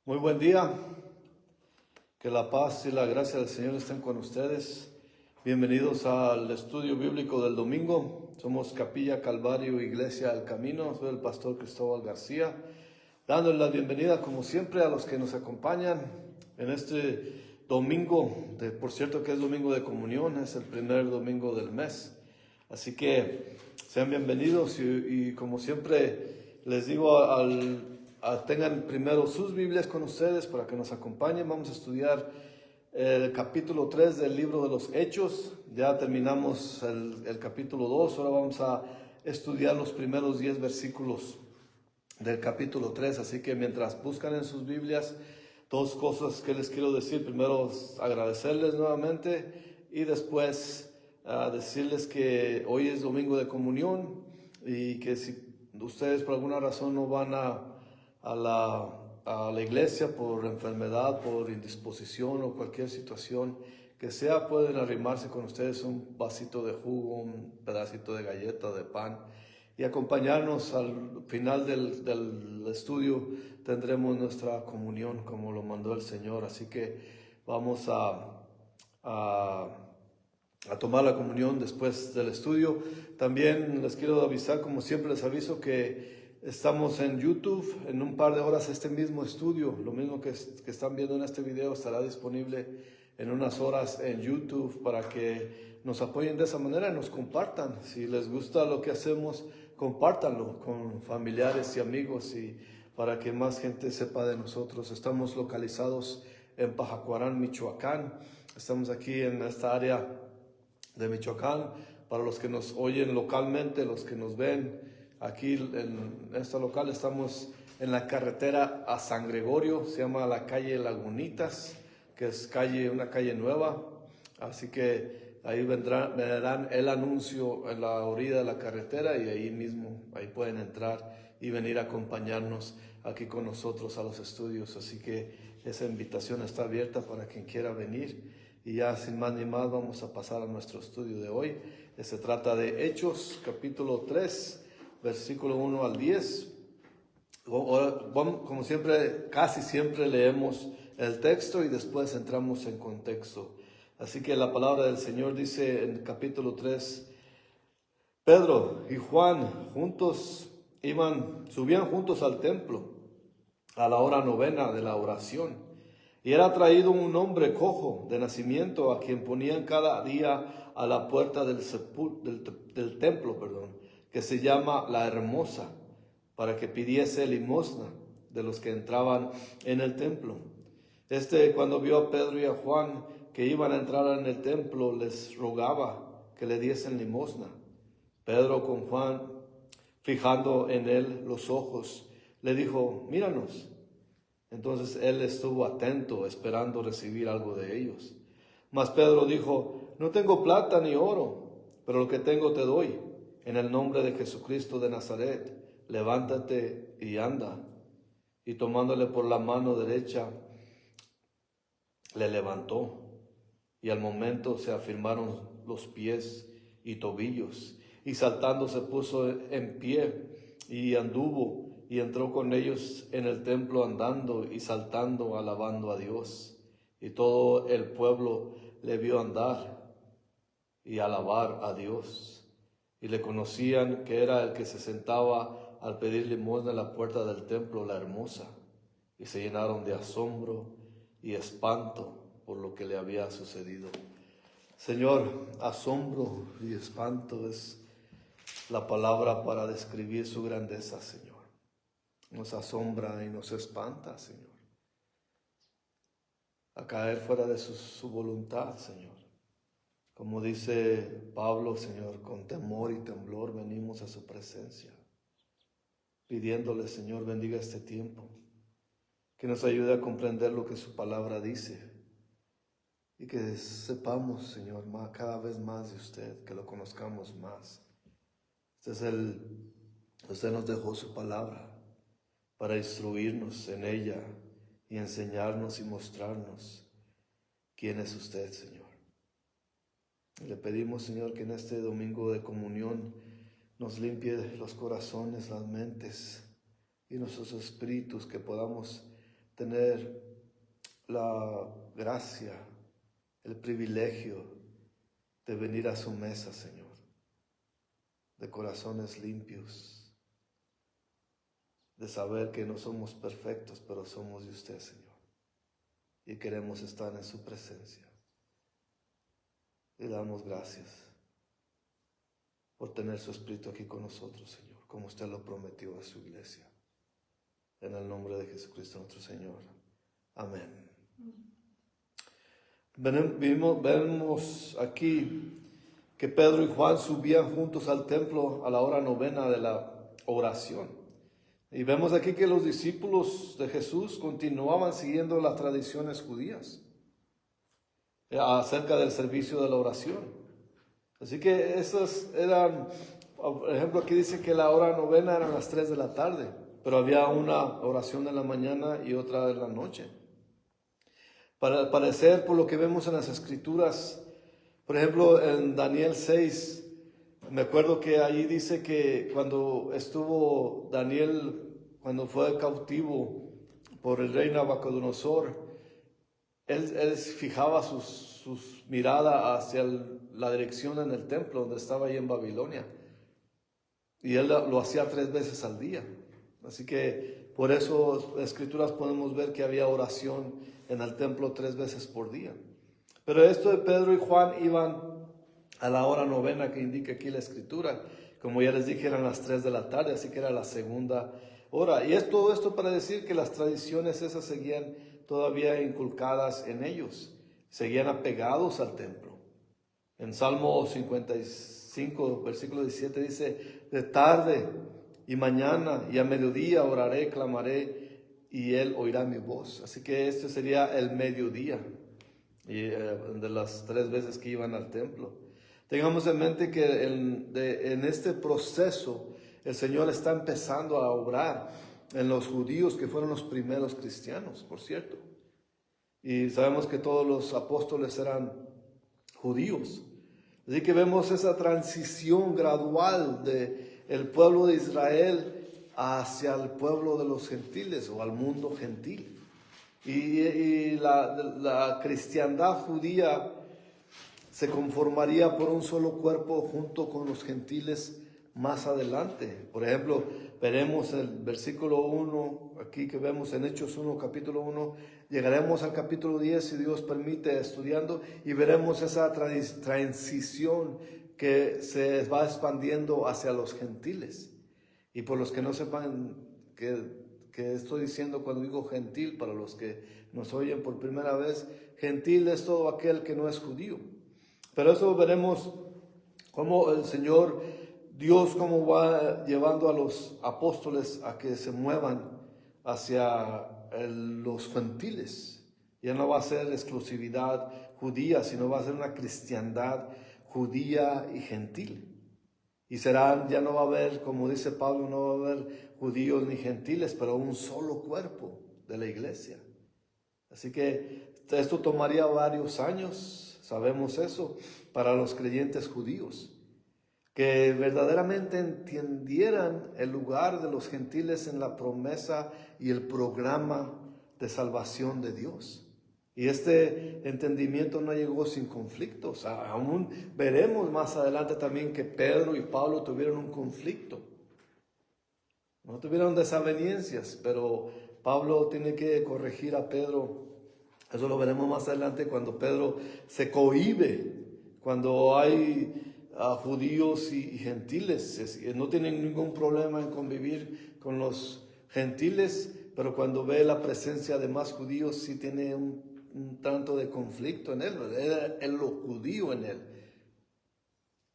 Muy buen día, que la paz y la gracia del Señor estén con ustedes. Bienvenidos al estudio bíblico del domingo. Somos Capilla Calvario, Iglesia El Camino. Soy el pastor Cristóbal García, dándole la bienvenida como siempre a los que nos acompañan en este domingo, por cierto que es domingo de comunión, es el primer domingo del mes. Así que sean bienvenidos y como siempre les digo tengan primero sus Biblias con ustedes para que nos acompañen. Vamos a estudiar el capítulo 3 del libro de los Hechos. Ya terminamos el capítulo 2. Ahora vamos a estudiar los primeros 10 versículos del capítulo 3. Así que mientras buscan en sus Biblias, dos cosas que les quiero decir. Primero, agradecerles nuevamente y después decirles que hoy es domingo de comunión y que si ustedes por alguna razón no van a la iglesia por enfermedad, por indisposición o cualquier situación que sea, pueden arrimarse con ustedes un vasito de jugo, un pedacito de galleta, de pan, y acompañarnos al final del estudio. Tendremos nuestra comunión como lo mandó el Señor. Así que vamos a tomar la comunión después del estudio. También les quiero avisar, como siempre les aviso, que estamos en YouTube. En un par de horas este mismo estudio, lo mismo que están viendo en este video, estará disponible en unas horas en YouTube para que nos apoyen de esa manera y nos compartan. Si les gusta lo que hacemos, compártanlo con familiares y amigos y para que más gente sepa de nosotros. Estamos localizados en Pajacuarán, Michoacán. Estamos aquí en esta área de Michoacán. Para los que nos oyen localmente, los que nos ven aquí en esta local, estamos en la carretera a San Gregorio. Se llama la calle Lagunitas, que es una calle nueva. Así que ahí verán el anuncio en la orilla de la carretera y ahí mismo, ahí pueden entrar y venir a acompañarnos aquí con nosotros a los estudios. Así que esa invitación está abierta para quien quiera venir. Y ya sin más ni más vamos a pasar a nuestro estudio de hoy. Se trata de Hechos, capítulo 3, versículo 1 al 10. Como siempre, casi siempre leemos el texto y después entramos en contexto. Así que la palabra del Señor dice en el capítulo 3, Pedro y Juan subían juntos al templo a la hora novena de la oración. Y era traído un hombre cojo de nacimiento, a quien ponían cada día a la puerta del templo, que se llama La Hermosa, para que pidiese limosna de los que entraban en el templo. Cuando vio a Pedro y a Juan que iban a entrar en el templo, les rogaba que le diesen limosna. Pedro, con Juan fijando en él los ojos, le dijo: míranos. Entonces él estuvo atento, esperando recibir algo de ellos. Mas Pedro dijo: no tengo plata ni oro, pero lo que tengo te doy. En el nombre de Jesucristo de Nazaret, levántate y anda. Y tomándole por la mano derecha, le levantó. Y al momento se afirmaron los pies y tobillos. Y saltando se puso en pie y anduvo. Y entró con ellos en el templo andando y saltando, alabando a Dios. Y todo el pueblo le vio andar y alabar a Dios. Y le conocían que era el que se sentaba al pedir limosna en la puerta del templo, La Hermosa. Y se llenaron de asombro y espanto por lo que le había sucedido. Señor, asombro y espanto es la palabra para describir su grandeza, Señor. Nos asombra y nos espanta, Señor, a caer fuera de su voluntad, Señor. Como dice Pablo, Señor, con temor y temblor venimos a su presencia, pidiéndole, Señor, bendiga este tiempo, que nos ayude a comprender lo que su palabra dice y que sepamos, Señor, cada vez más de usted, que lo conozcamos más. Usted nos dejó su palabra para instruirnos en ella y enseñarnos y mostrarnos quién es usted, Señor. Le pedimos, Señor, que en este domingo de comunión nos limpie los corazones, las mentes y nuestros espíritus, que podamos tener la gracia, el privilegio de venir a su mesa, Señor, de corazones limpios, de saber que no somos perfectos, pero somos de usted, Señor, y queremos estar en su presencia. Le damos gracias por tener su Espíritu aquí con nosotros, Señor, como usted lo prometió a su iglesia. En el nombre de Jesucristo nuestro Señor. Amén. Vemos aquí que Pedro y Juan subían juntos al templo a la hora novena de la oración. Y vemos aquí que los discípulos de Jesús continuaban siguiendo las tradiciones judías acerca del servicio de la oración. Así que esas eran, por ejemplo, aquí dice que la hora novena eran las 3 de la tarde, pero había una oración en la mañana y otra en la noche. Para parecer, por lo que vemos en las Escrituras, por ejemplo, en Daniel 6, me acuerdo que ahí dice que cuando estuvo Daniel, cuando fue cautivo por el rey Nabucodonosor, él fijaba sus miradas hacia la dirección en el templo donde estaba ahí en Babilonia. Y él lo hacía 3 veces al día. Así que por eso en las Escrituras podemos ver que había oración en el templo 3 veces por día. Pero esto de Pedro y Juan iban a la hora novena que indica aquí la Escritura. Como ya les dije, eran las 3 de la tarde, así que era la segunda hora. Y es todo esto para decir que las tradiciones esas seguían todavía inculcadas en ellos. Seguían apegados al templo. En Salmo 55, versículo 17 dice, de tarde y mañana y a mediodía oraré, clamaré y él oirá mi voz. Así que este sería el mediodía de las 3 veces que iban al templo. Tengamos en mente que en este proceso el Señor está empezando a obrar en los judíos que fueron los primeros cristianos, por cierto. Y sabemos que todos los apóstoles eran judíos. Así que vemos esa transición gradual del pueblo de Israel hacia el pueblo de los gentiles o al mundo gentil. Y la cristiandad judía se conformaría por un solo cuerpo junto con los gentiles más adelante. Por ejemplo, veremos el versículo 1, aquí que vemos en Hechos 1, capítulo 1, llegaremos al capítulo 10, si Dios permite, estudiando, y veremos esa transición que se va expandiendo hacia los gentiles. Y por los que no sepan que estoy diciendo cuando digo gentil, para los que nos oyen por primera vez, gentil es todo aquel que no es judío. Pero eso veremos cómo el Señor, Dios, cómo va llevando a los apóstoles a que se muevan hacia los gentiles. Ya no va a ser exclusividad judía, sino va a ser una cristiandad judía y gentil. Y ya no va a haber, como dice Pablo, no va a haber judíos ni gentiles, pero un solo cuerpo de la iglesia. Así que esto tomaría varios años, sabemos eso, para los creyentes judíos, que verdaderamente entendieran el lugar de los gentiles en la promesa y el programa de salvación de Dios. Y este entendimiento no llegó sin conflictos. Aún veremos más adelante también que Pedro y Pablo tuvieron un conflicto. No tuvieron desavenencias, pero Pablo tiene que corregir a Pedro. Eso lo veremos más adelante cuando Pedro se cohíbe, cuando hay judíos y gentiles. No tienen ningún problema en convivir con los gentiles, pero cuando ve la presencia de más judíos sí tiene un tanto de conflicto en él. Era lo judío en él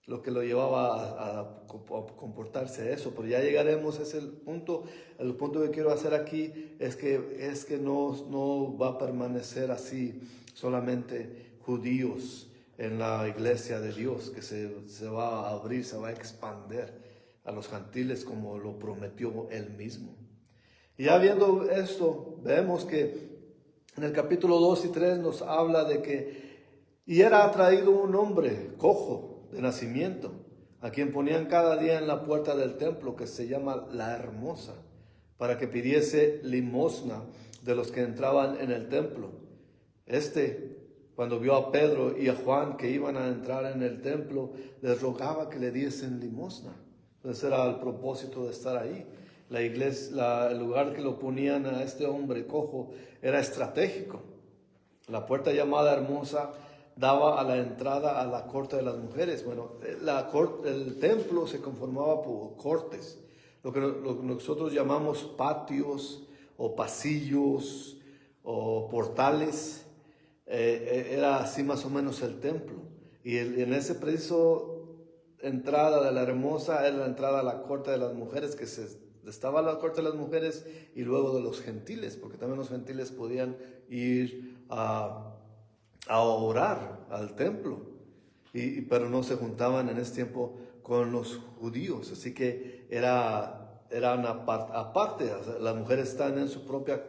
lo que lo llevaba a comportarse eso. Pero ya llegaremos a ese punto. El punto que quiero hacer aquí es que no va a permanecer así solamente judíos en la iglesia de Dios, que se va a abrir, se va a expandir a los gentiles como lo prometió él mismo. Y ya viendo esto, vemos que en el capítulo 2 y 3 nos habla de que y era traído un hombre cojo de nacimiento, a quien ponían cada día en la puerta del templo, que se llama La Hermosa, para que pidiese limosna de los que entraban en el templo. Cuando vio a Pedro y a Juan que iban a entrar en el templo, les rogaba que le diesen limosna. Entonces era el propósito de estar ahí. La iglesia, el lugar que lo ponían a este hombre cojo era estratégico. La puerta llamada Hermosa daba a la entrada a la corte de las mujeres. Bueno, el templo se conformaba por cortes, lo que nosotros llamamos patios o pasillos o portales. Era así más o menos el templo. Y en ese preciso entrada de la Hermosa era la entrada a la corte de las mujeres, que estaba la corte de las mujeres y luego de los gentiles, porque también los gentiles podían ir a orar al templo, pero no se juntaban en ese tiempo con los judíos, así que era una aparte. O sea, las mujeres están en su propio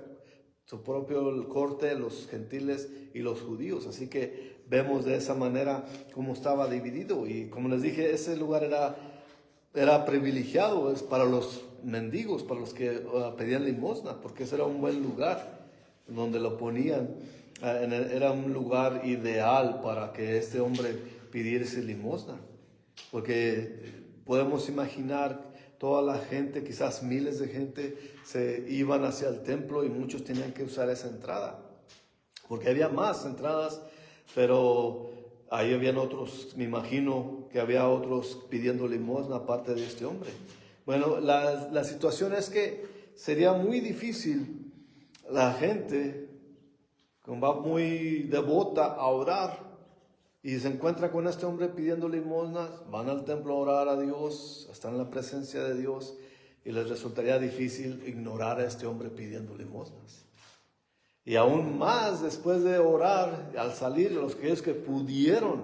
corte, los gentiles y los judíos, así que vemos de esa manera cómo estaba dividido. Y como les dije, ese lugar era privilegiado, es para los mendigos, para los que pedían limosna, porque ese era un buen lugar donde lo ponían. Era un lugar ideal para que este hombre pidiese limosna, porque podemos imaginar toda la gente, quizás miles de gente, se iban hacia el templo y muchos tenían que usar esa entrada, porque había más entradas, pero ahí habían otros, me imagino que había otros pidiendo limosna aparte de este hombre. Bueno, la situación es que sería muy difícil. La gente va muy devota a orar y se encuentra con este hombre pidiendo limosnas, van al templo a orar a Dios, están en la presencia de Dios, y les resultaría difícil ignorar a este hombre pidiendo limosnas. Y aún más después de orar, al salir, aquellos que pudieron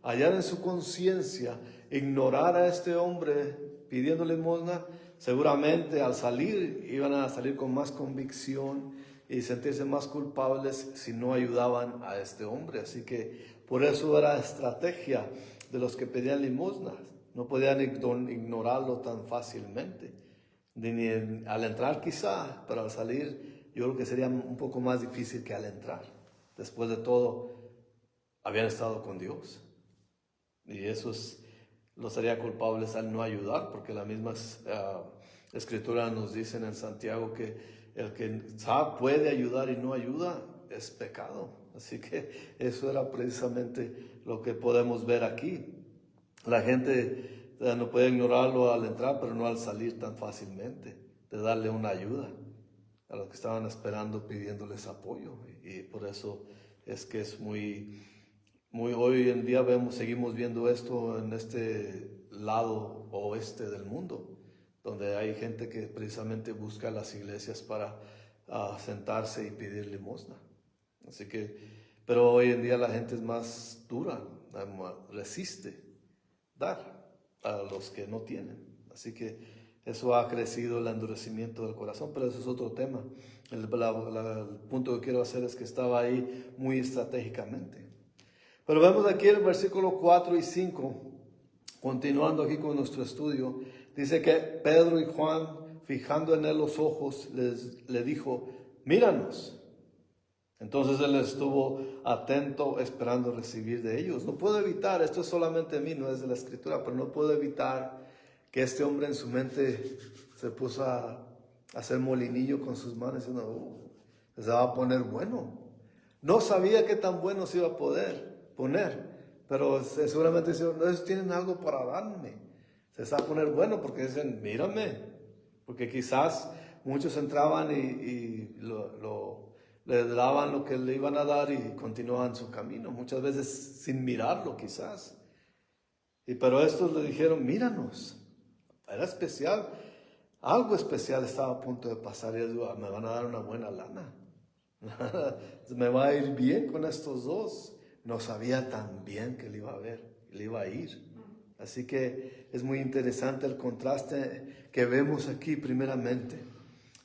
hallar en su conciencia ignorar a este hombre pidiendo limosna, seguramente al salir iban a salir con más convicción y sentirse más culpables si no ayudaban a este hombre. Así que por eso era estrategia de los que pedían limosnas. No podían ignorarlo tan fácilmente. Ni al entrar quizá, pero al salir yo creo que sería un poco más difícil que al entrar. Después de todo, habían estado con Dios. Y eso los haría culpables al no ayudar, porque la misma escritura nos dice en Santiago que el que puede ayudar y no ayuda es pecado. Así que eso era precisamente lo que podemos ver aquí. La gente no puede ignorarlo al entrar, pero no al salir tan fácilmente, de darle una ayuda a los que estaban esperando, pidiéndoles apoyo. Y por eso es que es muy hoy en día seguimos viendo esto en este lado oeste del mundo, donde hay gente que precisamente busca las iglesias para sentarse y pedir limosna. Así que, pero hoy en día la gente es más dura, resiste dar a los que no tienen. Así que eso ha crecido el endurecimiento del corazón, pero eso es otro tema. El punto que quiero hacer es que estaba ahí muy estratégicamente. Pero vemos aquí el versículo 4 y 5, continuando aquí con nuestro estudio, dice que Pedro y Juan, fijando en él los ojos, le dijo, míranos. Entonces él estuvo atento, esperando recibir de ellos. No puedo evitar, esto es solamente mí, no es de la escritura, pero no puedo evitar que este hombre en su mente se puso a hacer molinillo con sus manos, diciendo, se va a poner bueno. No sabía qué tan bueno se iba a poder poner, pero seguramente ellos tienen algo para darme. Se va a poner bueno porque dicen, mírame, porque quizás muchos entraban y le daban lo que le iban a dar y continuaban su camino, muchas veces sin mirarlo quizás. Pero estos le dijeron, míranos, era especial, algo especial estaba a punto de pasar. Y ellos, me van a dar una buena lana, me va a ir bien con estos dos. No sabía tan bien que le iba a ir. Así que es muy interesante el contraste que vemos aquí primeramente.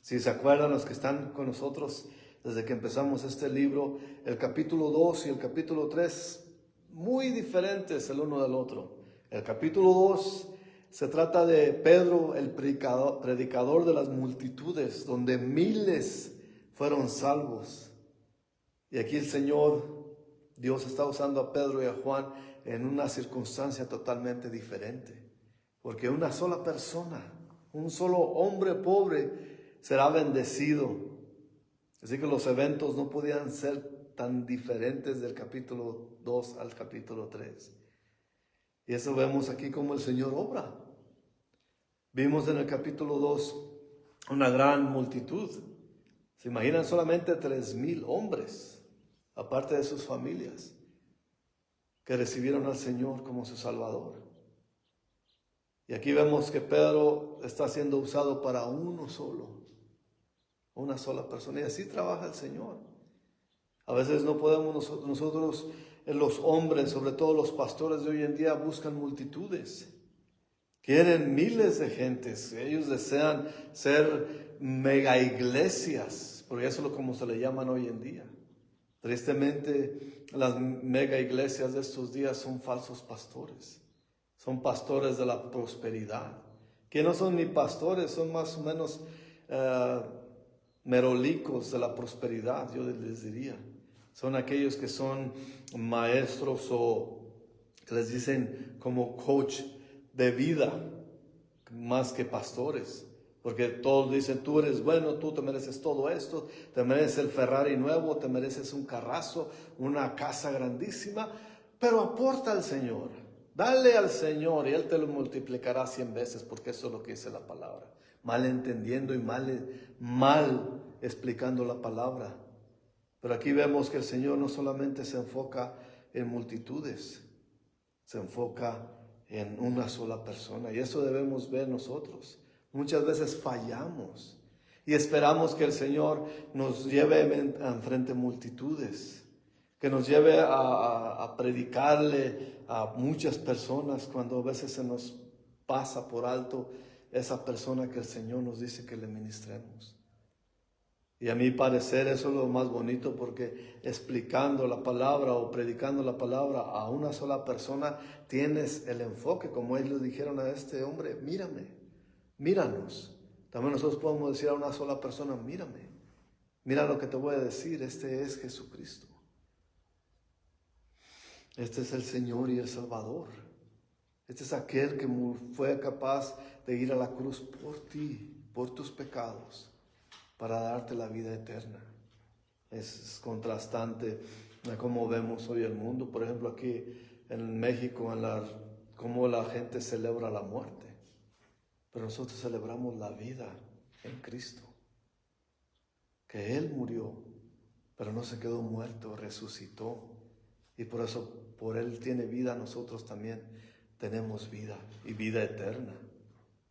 Si se acuerdan los que están con nosotros desde que empezamos este libro, el capítulo 2 y el capítulo 3, muy diferentes el uno del otro. El capítulo 2 se trata de Pedro, el predicador de las multitudes, donde miles fueron salvos. Y aquí el Señor, Dios está usando a Pedro y a Juan en una circunstancia totalmente diferente. Porque una sola persona, un solo hombre pobre será bendecido. Así que los eventos no podían ser tan diferentes del capítulo 2 al capítulo 3. Y eso vemos aquí como el Señor obra. Vimos en el capítulo 2 una gran multitud. Se imaginan solamente 3,000 hombres, aparte de sus familias, que recibieron al Señor como su Salvador. Y aquí vemos que Pedro está siendo usado para uno solo, una sola persona. Y así trabaja el Señor. A veces no podemos nosotros, los hombres, sobre todo los pastores de hoy en día, buscan multitudes. Quieren miles de gentes. Ellos desean ser mega iglesias, porque eso es como se le llaman hoy en día. Tristemente, las mega iglesias de estos días son falsos pastores. Son pastores de la prosperidad, que no son ni pastores, son más o menos merolicos de la prosperidad, yo les diría. Son aquellos que son maestros o que les dicen como coach de vida, más que pastores. Porque todos dicen, tú eres bueno, tú te mereces todo esto, te mereces el Ferrari nuevo, te mereces un carrazo, una casa grandísima, pero aporta al Señor. Dale al Señor y Él te lo multiplicará 100 veces, porque eso es lo que dice la palabra. Mal entendiendo y mal explicando la palabra. Pero aquí vemos que el Señor no solamente se enfoca en multitudes, se enfoca en una sola persona. Y eso debemos ver nosotros. Muchas veces fallamos y esperamos que el Señor nos lleve enfrente multitudes, que nos lleve a predicarle a muchas personas, cuando a veces se nos pasa por alto esa persona que el Señor nos dice que le ministremos. Y a mi parecer eso es lo más bonito, porque explicando la palabra o predicando la palabra a una sola persona tienes el enfoque, como ellos dijeron a este hombre, mírame, míranos. También nosotros podemos decir a una sola persona, mírame, mira lo que te voy a decir, este es Jesucristo. Este es el Señor y el Salvador. Este es aquel que fue capaz de ir a la cruz por ti, por tus pecados, para darte la vida eterna. Es contrastante como vemos hoy el mundo. Por ejemplo, aquí en México, cómo la gente celebra la muerte. Pero nosotros celebramos la vida en Cristo. Que Él murió, pero no se quedó muerto, resucitó. Y por eso, por Él tiene vida, nosotros también tenemos vida y vida eterna.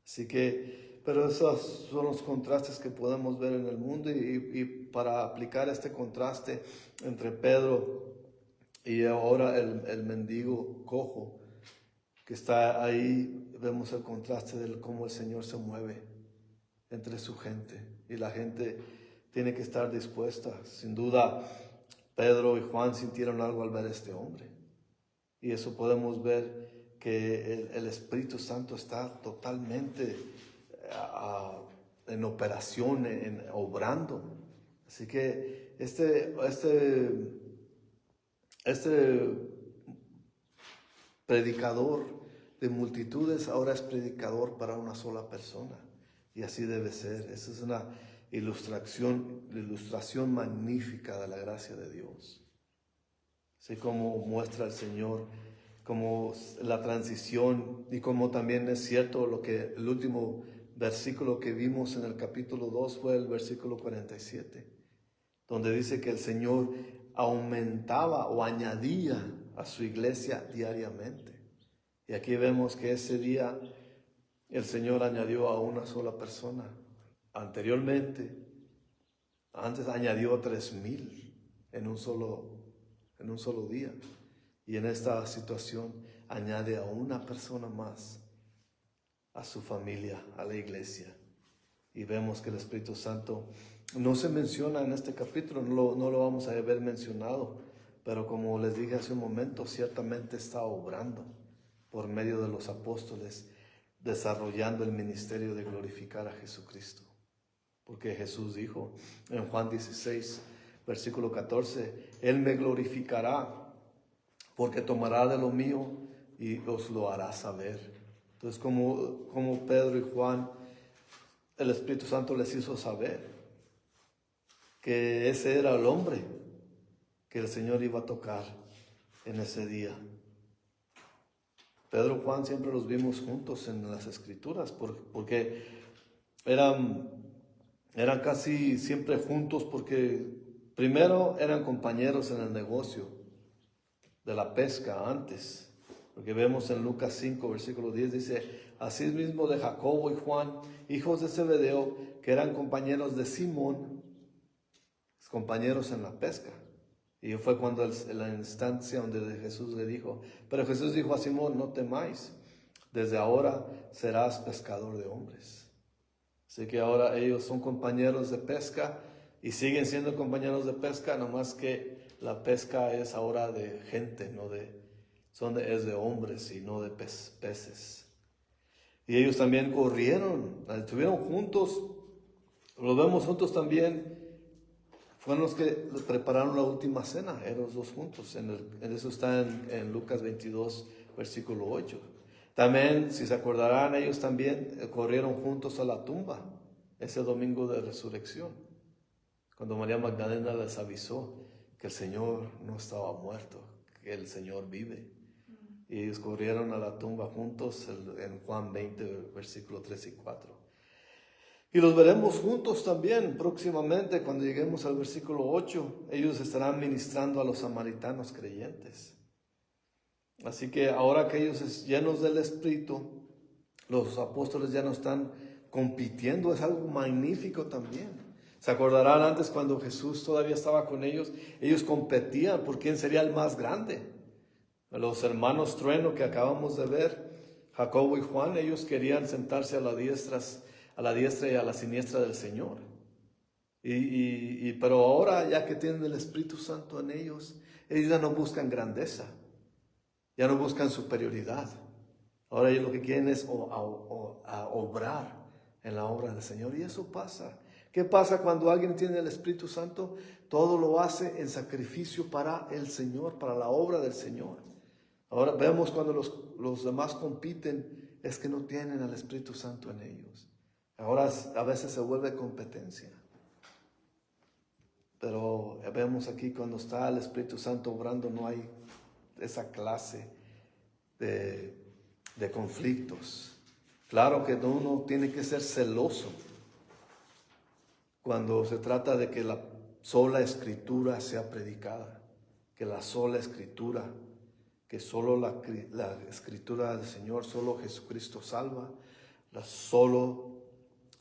Así que, pero esos son los contrastes que podemos ver en el mundo, y para aplicar este contraste entre Pedro y ahora el mendigo cojo que está ahí, vemos el contraste de cómo el Señor se mueve entre su gente, y la gente tiene que estar dispuesta. Sin duda, Pedro y Juan sintieron algo al ver a este hombre, y eso podemos ver que el Espíritu Santo está totalmente en operación, obrando. Así que este predicador de multitudes ahora es predicador para una sola persona, y así debe ser. Esa es una ilustración magnífica de la gracia de Dios. Así como muestra el Señor, como la transición, y como también es cierto lo que el último versículo que vimos en el capítulo 2 fue el versículo 47, donde dice que el Señor aumentaba o añadía a su iglesia diariamente. Y aquí vemos que ese día el Señor añadió a una sola persona. Antes añadió 3,000 en un solo día. Y en esta situación añade a una persona más a su familia, a la iglesia. Y vemos que el Espíritu Santo no se menciona en este capítulo, no lo vamos a ver mencionado, pero como les dije hace un momento, ciertamente está obrando por medio de los apóstoles, desarrollando el ministerio de glorificar a Jesucristo. Porque Jesús dijo en Juan 16, versículo 14, Él me glorificará porque tomará de lo mío y os lo hará saber. Entonces, como Pedro y Juan, el Espíritu Santo les hizo saber que ese era el hombre que el Señor iba a tocar en ese día. Pedro y Juan siempre los vimos juntos en las Escrituras, porque eran casi siempre juntos, porque primero eran compañeros en el negocio de la pesca antes, porque vemos en Lucas 5, versículo 10, dice, asimismo de Jacobo y Juan, hijos de Zebedeo, que eran compañeros de Simón, compañeros en la pesca. Y fue cuando la instancia donde Jesús le dijo, pero Jesús dijo a Simón, no temáis, desde ahora serás pescador de hombres. Así que ahora ellos son compañeros de pesca y siguen siendo compañeros de pesca, nomás que la pesca es ahora de gente, es de hombres y no de peces. Y ellos también corrieron, estuvieron juntos, lo vemos juntos también. Fueron los que prepararon la última cena, eran los dos juntos. Eso está en Lucas 22, versículo 8. También, si se acordarán, ellos también corrieron juntos a la tumba ese domingo de resurrección, cuando María Magdalena les avisó que el Señor no estaba muerto, que el Señor vive. Y ellos corrieron a la tumba juntos en Juan 20, versículo 3 y 4. Y los veremos juntos también próximamente cuando lleguemos al versículo 8. Ellos estarán ministrando a los samaritanos creyentes. Así que ahora que ellos llenos del Espíritu, los apóstoles ya no están compitiendo. Es algo magnífico también. ¿Se acordarán antes cuando Jesús todavía estaba con ellos? Ellos competían por quién sería el más grande. Los hermanos Trueno que acabamos de ver, Jacobo y Juan, ellos querían sentarse a la diestra y a la siniestra del Señor. Pero ahora, ya que tienen el Espíritu Santo en ellos ya no buscan grandeza, ya no buscan superioridad. Ahora ellos lo que quieren es obrar en la obra del Señor. Y eso pasa. ¿Qué pasa cuando alguien tiene el Espíritu Santo? Todo lo hace en sacrificio para el Señor, para la obra del Señor. Ahora vemos cuando los demás compiten, es que no tienen al Espíritu Santo en ellos. Ahora a veces se vuelve competencia. Pero vemos aquí cuando está el Espíritu Santo obrando, no hay esa clase de conflictos. Claro que uno tiene que ser celoso cuando se trata de que la sola Escritura sea predicada, que la sola Escritura, que solo la Escritura del Señor, solo Jesucristo salva, solo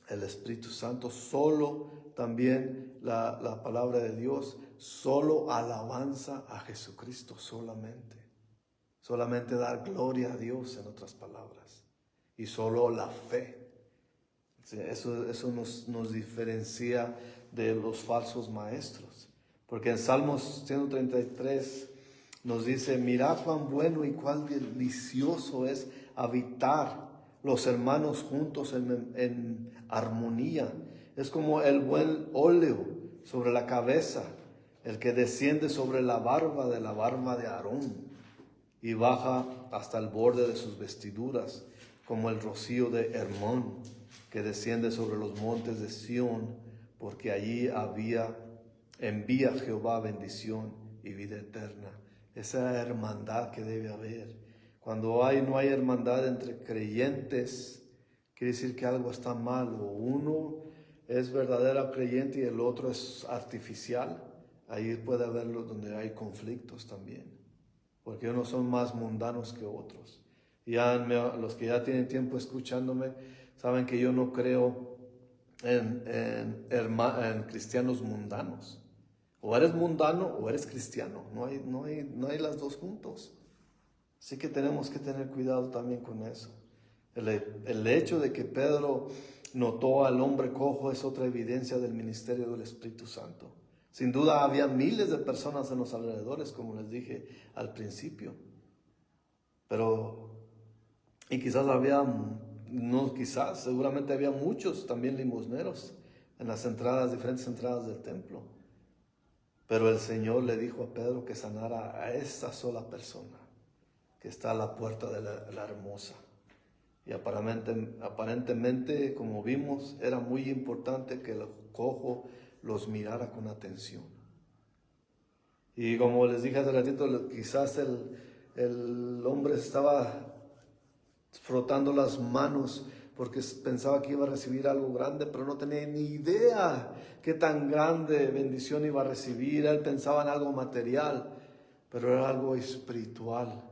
el Espíritu Santo, solo también la palabra de Dios, solo alabanza a Jesucristo solamente dar gloria a Dios, en otras palabras, y solo la fe. Eso nos diferencia de los falsos maestros, porque en Salmos 133 nos dice, mirad cuán bueno y cuán delicioso es habitar los hermanos juntos en armonía. Es como el buen óleo sobre la cabeza, el que desciende sobre la barba de Aarón y baja hasta el borde de sus vestiduras, como el rocío de Hermón, que desciende sobre los montes de Sión, porque allí envía Jehová bendición y vida eterna. Esa hermandad que debe haber. Cuando no hay hermandad entre creyentes, quiere decir que algo está mal. O uno es verdadero creyente y el otro es artificial. Ahí puede haberlo donde hay conflictos también. Porque unos son más mundanos que otros. Los que ya tienen tiempo escuchándome saben que yo no creo en cristianos mundanos. O eres mundano o eres cristiano. No hay las dos juntos. Así que tenemos que tener cuidado también con eso. El hecho de que Pedro notó al hombre cojo es otra evidencia del ministerio del Espíritu Santo. Sin duda había miles de personas en los alrededores, como les dije al principio. Seguramente había muchos también limosneros en las entradas, diferentes entradas del templo. Pero el Señor le dijo a Pedro que sanara a esa sola persona que está a la puerta de la hermosa. Y aparentemente, como vimos, era muy importante que el cojo los mirara con atención. Y como les dije hace ratito, quizás el hombre estaba frotando las manos porque pensaba que iba a recibir algo grande, pero no tenía ni idea qué tan grande bendición iba a recibir. Él pensaba en algo material, pero era algo espiritual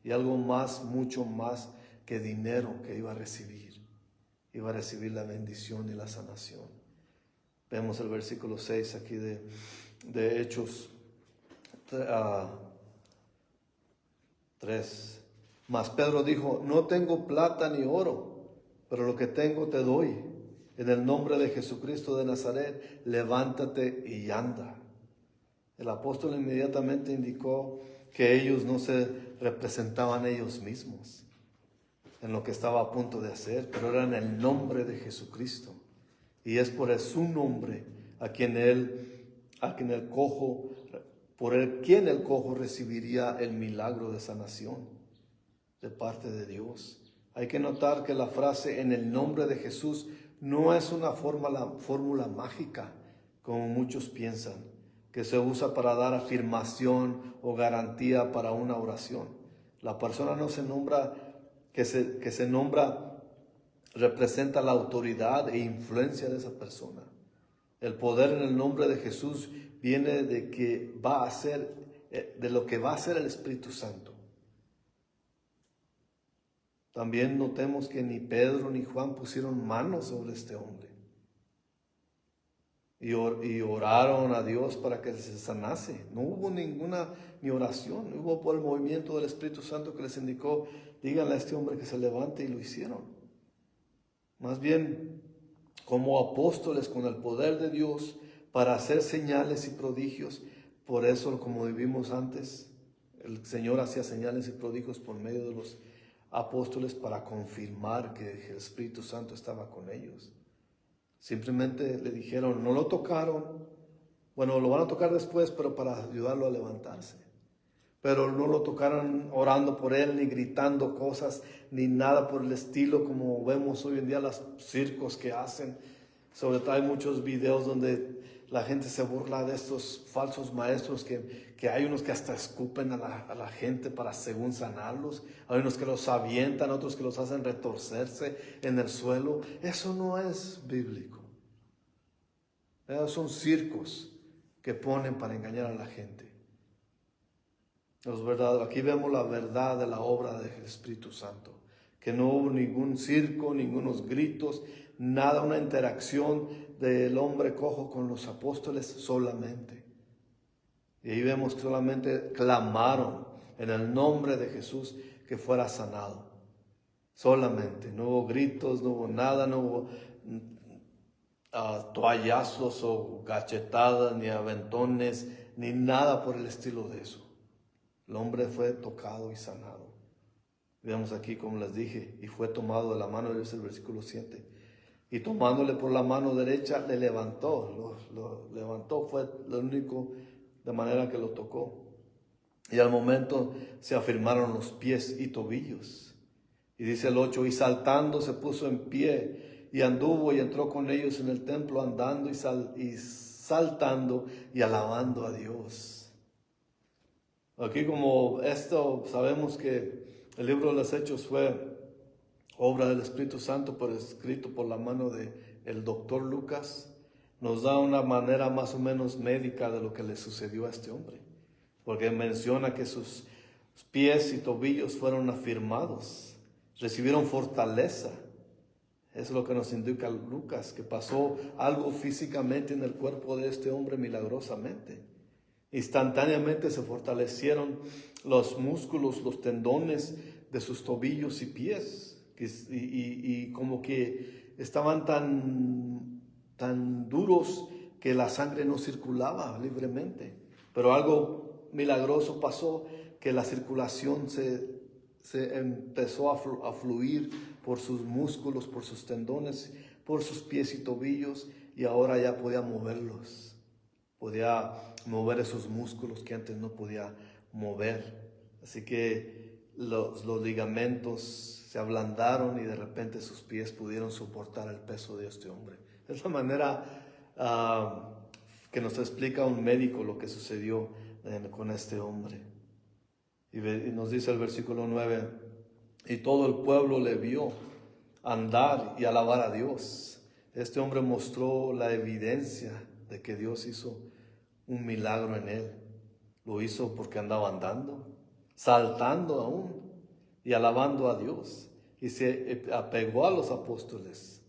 y algo más, mucho más que dinero que iba a recibir. Iba a recibir la bendición y la sanación. Vemos el versículo 6 aquí de Hechos 3. Mas Pedro dijo: no tengo plata ni oro, pero lo que tengo te doy. En el nombre de Jesucristo de Nazaret, levántate y anda. El apóstol inmediatamente indicó que ellos no se representaban ellos mismos en lo que estaba a punto de hacer, pero era en el nombre de Jesucristo. Y es por su nombre quien el cojo recibiría el milagro de sanación de parte de Dios. Hay que notar que la frase en el nombre de Jesús no es una fórmula mágica, como muchos piensan, que se usa para dar afirmación o garantía para una oración. La persona no se nombra, que se nombra, representa la autoridad e influencia de esa persona. El poder en el nombre de Jesús viene de lo que va a hacer el Espíritu Santo. También notemos que ni Pedro ni Juan pusieron manos sobre este hombre. Y oraron a Dios para que se sanase. No hubo ni oración, no hubo por el movimiento del Espíritu Santo que les indicó: díganle a este hombre que se levante, y lo hicieron. Más bien, como apóstoles con el poder de Dios para hacer señales y prodigios. Por eso, como vimos antes, el Señor hacía señales y prodigios por medio de los apóstoles para confirmar que el Espíritu Santo estaba con ellos. Simplemente le dijeron, no lo tocaron, bueno, lo van a tocar después, pero para ayudarlo a levantarse. Pero no lo tocaron orando por él, ni gritando cosas, ni nada por el estilo, como vemos hoy en día los circos que hacen. Sobre todo hay muchos videos donde la gente se burla de estos falsos maestros, que hay unos que hasta escupen a la gente para según sanarlos. Hay unos que los avientan, otros que los hacen retorcerse en el suelo. Eso no es bíblico. Esos son circos que ponen para engañar a la gente. Es verdad, aquí vemos la verdad de la obra del Espíritu Santo, que no hubo ningún circo, ningunos gritos, nada, una interacción del hombre cojo con los apóstoles solamente. Y ahí vemos que solamente clamaron en el nombre de Jesús que fuera sanado. Solamente, no hubo gritos, no hubo nada, no hubo toallazos o cachetadas, ni aventones, ni nada por el estilo de eso. El hombre fue tocado y sanado. Vemos aquí, como les dije, y fue tomado de la mano, es el versículo 7. Y tomándole por la mano derecha, le levantó, lo levantó, fue lo único de manera que lo tocó. Y al momento se afirmaron los pies y tobillos. Y dice el 8, y saltando se puso en pie, y anduvo y entró con ellos en el templo, andando y saltando y alabando a Dios. Aquí, como esto, sabemos que el libro de los Hechos fue obra del Espíritu Santo, pero escrito por la mano del doctor Lucas. Nos da una manera más o menos médica de lo que le sucedió a este hombre, porque menciona que sus pies y tobillos fueron afirmados, recibieron fortaleza. Eso es lo que nos indica Lucas, que pasó algo físicamente en el cuerpo de este hombre milagrosamente. Instantáneamente se fortalecieron los músculos, los tendones de sus tobillos y pies, y como que estaban tan duros que la sangre no circulaba libremente. Pero algo milagroso pasó, que la circulación se empezó a fluir por sus músculos, por sus tendones, por sus pies y tobillos, y ahora ya podía moverlos. Podía mover esos músculos que antes no podía mover. Así que los ligamentos se ablandaron y de repente sus pies pudieron soportar el peso de este hombre. Es la manera que nos explica un médico lo que sucedió con este hombre. Y nos dice el versículo 9, y todo el pueblo le vio andar y alabar a Dios. Este hombre mostró la evidencia de que Dios hizo un milagro en él. Lo hizo porque andaba andando, saltando aún y alabando a Dios. Y se apegó a los apóstoles.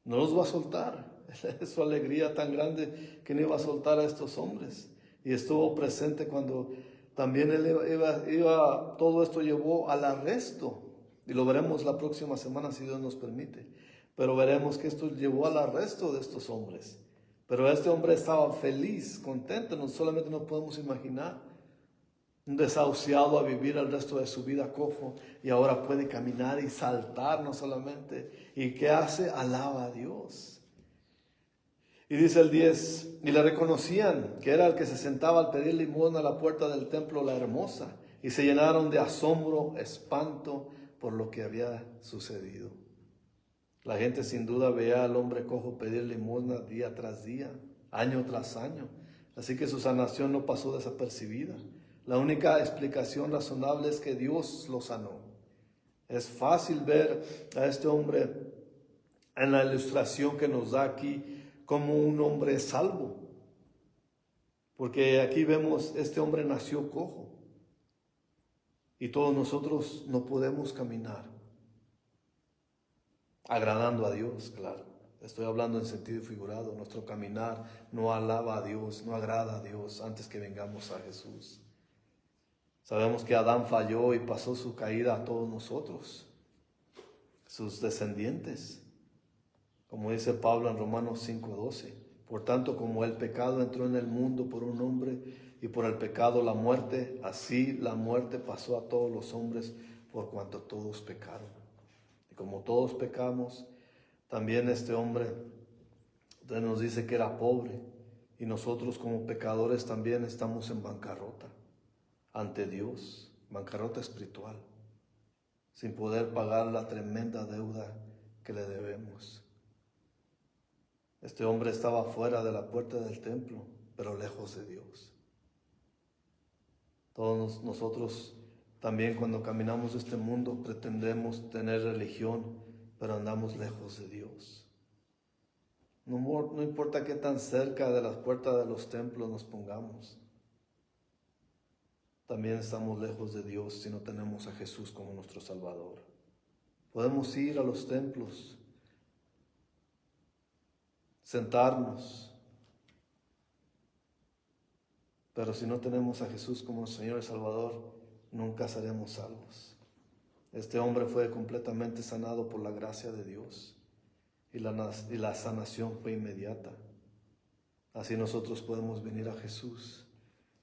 No los va a soltar. Es su alegría tan grande que no iba a soltar a estos hombres. Y estuvo presente cuando también él todo esto llevó al arresto. Y lo veremos la próxima semana si Dios nos permite. Pero veremos que esto llevó al arresto de estos hombres. Pero este hombre estaba feliz, contento. No solamente nos podemos imaginar un desahuciado a vivir el resto de su vida cojo y ahora puede caminar y saltar no solamente. ¿Y qué hace? Alaba a Dios. Y dice el 10, y le reconocían que era el que se sentaba al pedir limosna a la puerta del templo La Hermosa, y se llenaron de asombro, espanto por lo que había sucedido. La gente sin duda veía al hombre cojo pedir limosna día tras día, año tras año, así que su sanación no pasó desapercibida. La única explicación razonable es que Dios lo sanó. Es fácil ver a este hombre en la ilustración que nos da aquí como un hombre salvo. Porque aquí vemos, este hombre nació cojo. Y todos nosotros no podemos caminar agradando a Dios, claro. Estoy hablando en sentido figurado. Nuestro caminar no alaba a Dios, no agrada a Dios antes que vengamos a Jesús. Sabemos que Adán falló y pasó su caída a todos nosotros, sus descendientes. Como dice Pablo en Romanos 5:12, por tanto como el pecado entró en el mundo por un hombre y por el pecado la muerte, así la muerte pasó a todos los hombres por cuanto todos pecaron. Y como todos pecamos, también este hombre nos dice que era pobre y nosotros como pecadores también estamos en bancarrota ante Dios, bancarrota espiritual, sin poder pagar la tremenda deuda que le debemos. Este hombre estaba fuera de la puerta del templo, pero lejos de Dios. Todos nosotros también cuando caminamos este mundo pretendemos tener religión, pero andamos lejos de Dios. No importa qué tan cerca de las puertas de los templos nos pongamos. También estamos lejos de Dios si no tenemos a Jesús como nuestro Salvador. Podemos ir a los templos, sentarnos, pero si no tenemos a Jesús como Señor y Salvador, nunca seremos salvos. Este hombre fue completamente sanado por la gracia de Dios y la sanación fue inmediata. Así nosotros podemos venir a Jesús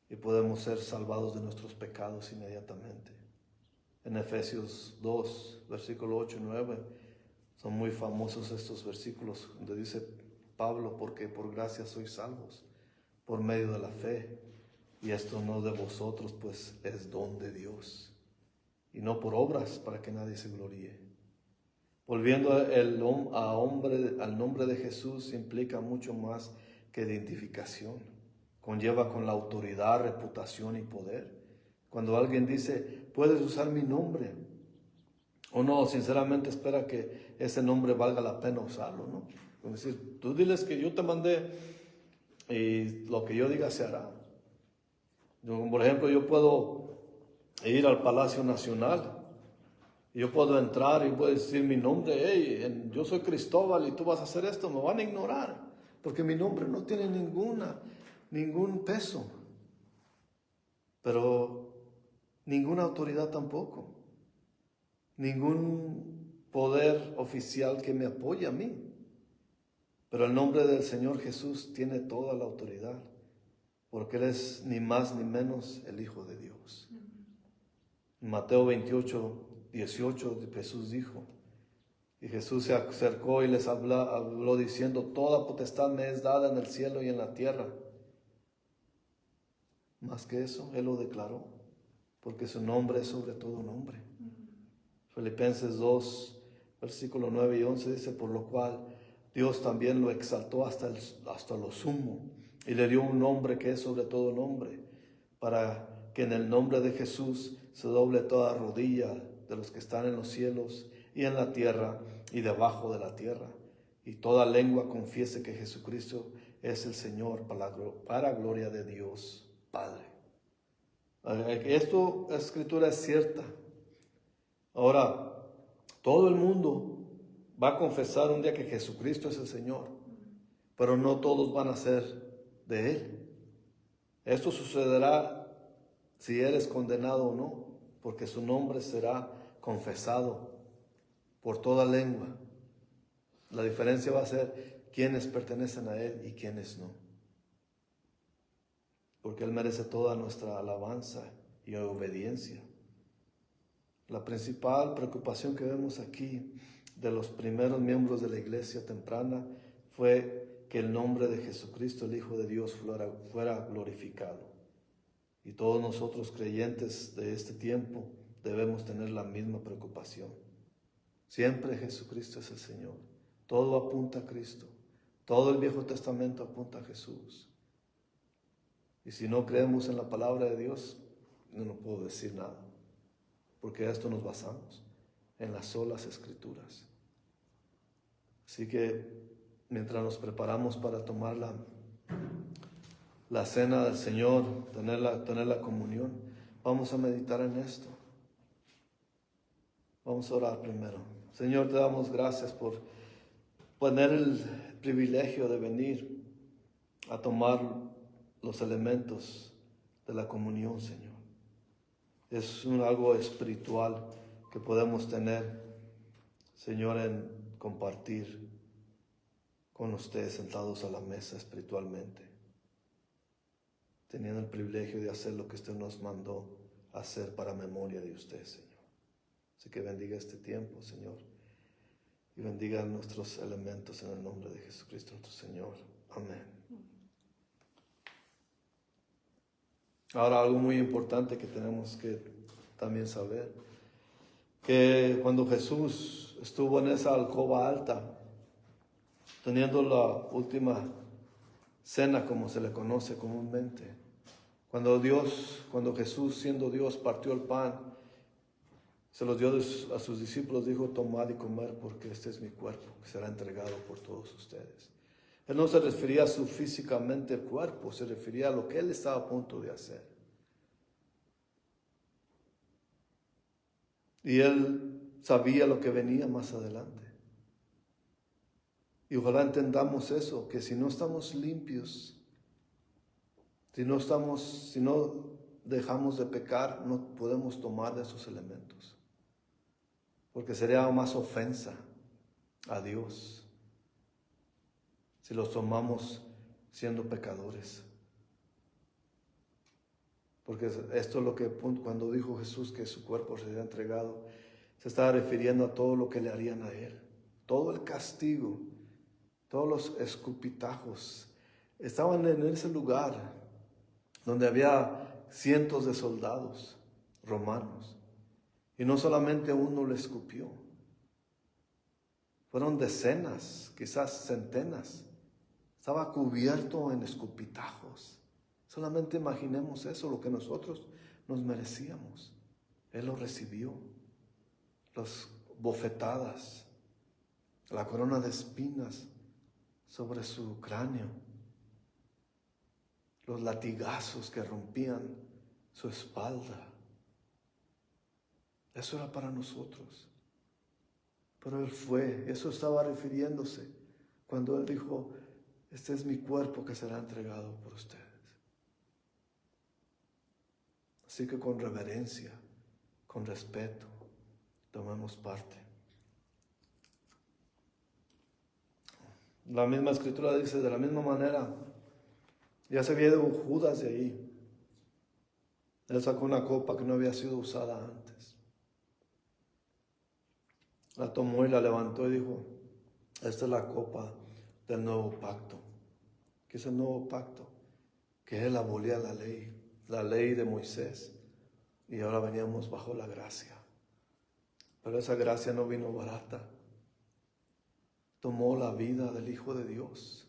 y podemos ser salvados de nuestros pecados inmediatamente. En Efesios 2, versículo 8 y 9, son muy famosos estos versículos donde dice Pablo, porque por gracia sois salvos, por medio de la fe, y esto no de vosotros, pues es don de Dios, y no por obras para que nadie se gloríe. Volviendo al nombre de Jesús implica mucho más que identificación. Conlleva con la autoridad, reputación y poder. Cuando alguien dice, puedes usar mi nombre, uno sinceramente espera que ese nombre valga la pena usarlo, ¿no? Como decir, tú diles que yo te mandé y lo que yo diga se hará. Por ejemplo, yo puedo ir al Palacio Nacional. Yo puedo entrar y puedo decir mi nombre, hey, yo soy Cristóbal y tú vas a hacer esto, me van a ignorar, porque mi nombre no tiene ningún peso, pero ninguna autoridad tampoco, ningún poder oficial que me apoye a mí. Pero el nombre del Señor Jesús tiene toda la autoridad, porque Él es ni más ni menos el Hijo de Dios. En Mateo 28, 18, Jesús dijo, Y Jesús se acercó y les habló diciendo, toda potestad me es dada en el cielo y en la tierra. Más que eso, Él lo declaró, porque su nombre es sobre todo nombre. Filipenses 2, versículo 9 y 11 dice, por lo cual Dios también lo exaltó hasta lo sumo y le dio un nombre que es sobre todo nombre, para que en el nombre de Jesús se doble toda rodilla de los que están en los cielos y en la tierra y debajo de la tierra, y toda lengua confiese que Jesucristo es el Señor, para gloria de Dios Padre. Esta escritura es cierta. Ahora, todo el mundo va a confesar un día que Jesucristo es el Señor, pero no todos van a ser de Él. Esto sucederá si eres condenado o no, porque su nombre será confesado por toda lengua. La diferencia va a ser quiénes pertenecen a Él y quiénes no. Porque Él merece toda nuestra alabanza y obediencia. La principal preocupación que vemos aquí de los primeros miembros de la iglesia temprana fue que el nombre de Jesucristo, el Hijo de Dios, fuera glorificado. Y todos nosotros creyentes de este tiempo debemos tener la misma preocupación. Siempre Jesucristo es el Señor. Todo apunta a Cristo. Todo el Viejo Testamento apunta a Jesús. Y si no creemos en la palabra de Dios, no puedo decir nada. Porque a esto nos basamos, en las solas Escrituras. Así que mientras nos preparamos para tomar la cena del Señor, tener la comunión, vamos a meditar en esto. Vamos a orar primero. Señor, te damos gracias por tener el privilegio de venir a tomar los elementos de la comunión, Señor. Es algo espiritual que podemos tener, Señor, en compartir con ustedes sentados a la mesa espiritualmente, teniendo el privilegio de hacer lo que usted nos mandó hacer para memoria de usted, Señor. Así que bendiga este tiempo, Señor, y bendiga nuestros elementos en el nombre de Jesucristo, nuestro Señor. Amén. Ahora, algo muy importante que tenemos que también saber, que cuando Jesús estuvo en esa alcoba alta, teniendo la última cena, como se le conoce comúnmente, cuando Jesús, siendo Dios, partió el pan, se los dio a sus discípulos, dijo, tomad y comer, porque este es mi cuerpo, que será entregado por todos ustedes. Él no se refería a su físicamente cuerpo, se refería a lo que Él estaba a punto de hacer. Y Él sabía lo que venía más adelante. Y ojalá entendamos eso, que si no estamos limpios, si no dejamos de pecar, no podemos tomar de esos elementos. Porque sería más ofensa a Dios si los tomamos siendo pecadores. Porque esto es lo que, cuando dijo Jesús que su cuerpo sería entregado, se estaba refiriendo a todo lo que le harían a Él. Todo el castigo, todos los escupitajos, estaban en ese lugar donde había cientos de soldados romanos. Y no solamente uno le escupió, fueron decenas, quizás centenas. Estaba cubierto en escupitajos. Solamente imaginemos eso, lo que nosotros nos merecíamos. Él lo recibió. Las bofetadas, la corona de espinas sobre su cráneo, los latigazos que rompían su espalda. Eso era para nosotros. Pero eso estaba refiriéndose cuando Él dijo, este es mi cuerpo que será entregado por ustedes. Así que con reverencia, con respeto, tomemos parte. La misma escritura dice, de la misma manera, ya se había ido Judas de ahí. Él sacó una copa que no había sido usada antes. La tomó y la levantó y dijo, esta es la copa del nuevo pacto. ¿Qué es el nuevo pacto? Que él abolía la ley de Moisés, y ahora veníamos bajo la gracia. Pero esa gracia no vino barata. Tomó la vida del Hijo de Dios.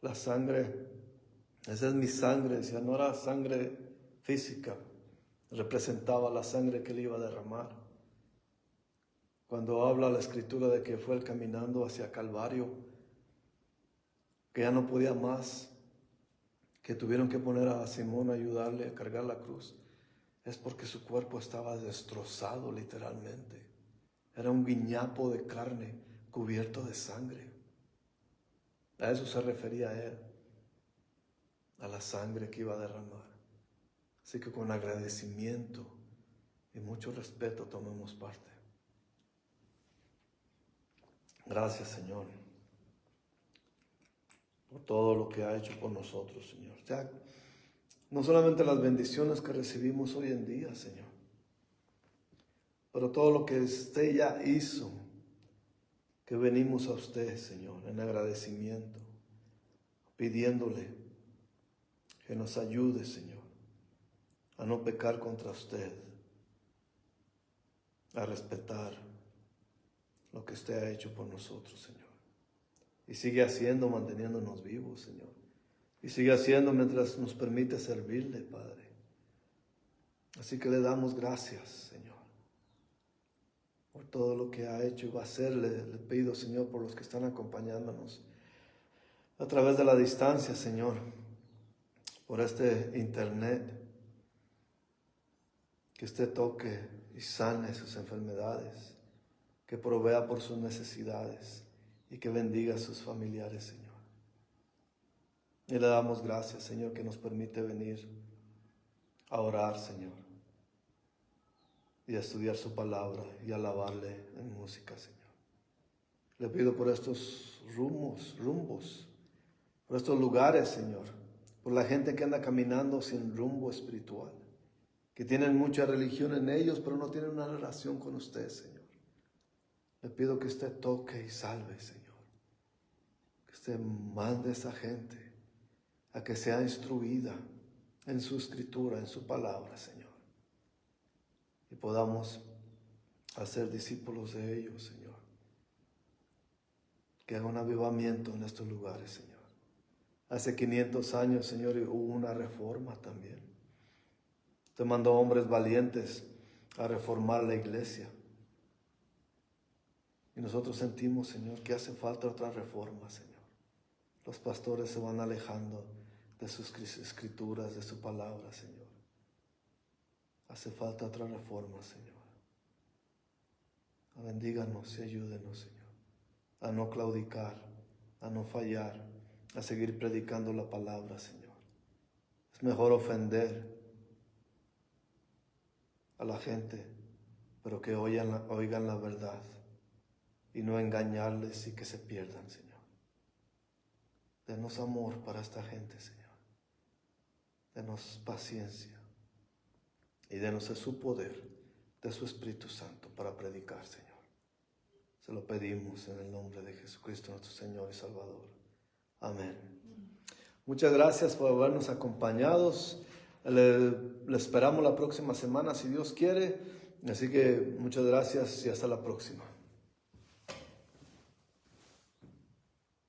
La sangre, esa es mi sangre, decía, no era sangre física, representaba la sangre que él iba a derramar. Cuando habla la Escritura de que fue él caminando hacia Calvario, que ya no podía más, que tuvieron que poner a Simón a ayudarle a cargar la cruz, es porque su cuerpo estaba destrozado literalmente. Era un guiñapo de carne cubierto de sangre. A eso se refería él, a la sangre que iba a derramar. Así que con agradecimiento y mucho respeto tomemos parte. Gracias, Señor, por todo lo que ha hecho por nosotros, Señor. O sea, no solamente las bendiciones que recibimos hoy en día, Señor, pero todo lo que usted ya hizo, que venimos a usted, Señor, en agradecimiento, pidiéndole que nos ayude, Señor, a no pecar contra usted, a respetar lo que usted ha hecho por nosotros, Señor. Y sigue haciendo, manteniéndonos vivos, Señor. Y sigue haciendo mientras nos permite servirle, Padre. Así que le damos gracias, Señor, por todo lo que ha hecho y va a hacer. Le pido, Señor, por los que están acompañándonos a través de la distancia, Señor, por este internet, que usted toque y sane sus enfermedades, que provea por sus necesidades y que bendiga a sus familiares, Señor. Y le damos gracias, Señor, que nos permite venir a orar, Señor, y a estudiar su palabra y alabarle en música, Señor. Le pido por estos rumbos, por estos lugares, Señor, por la gente que anda caminando sin rumbo espiritual, que tienen mucha religión en ellos, pero no tienen una relación con usted, Señor. Le pido que usted toque y salve, Señor. Que usted mande a esa gente a que sea instruida en su escritura, en su palabra, Señor. Y podamos hacer discípulos de ellos, Señor. Que haga un avivamiento en estos lugares, Señor. Hace 500 años, Señor, hubo una reforma también. Usted mandó hombres valientes a reformar la iglesia. Y nosotros sentimos, Señor, que hace falta otra reforma, Señor. Los pastores se van alejando de sus escrituras, de su palabra, Señor. Hace falta otra reforma, Señor. Bendíganos y ayúdenos, Señor, a no claudicar, a no fallar, a seguir predicando la palabra, Señor. Es mejor ofender a la gente, pero que oigan la verdad y no engañarles y que se pierdan, Señor. Denos amor para esta gente, Señor. Denos paciencia y denos de su poder, de su Espíritu Santo para predicar, Señor. Se lo pedimos en el nombre de Jesucristo, nuestro Señor y Salvador. Amén. Muchas gracias por habernos acompañado. Le esperamos la próxima semana, si Dios quiere. Así que muchas gracias y hasta la próxima.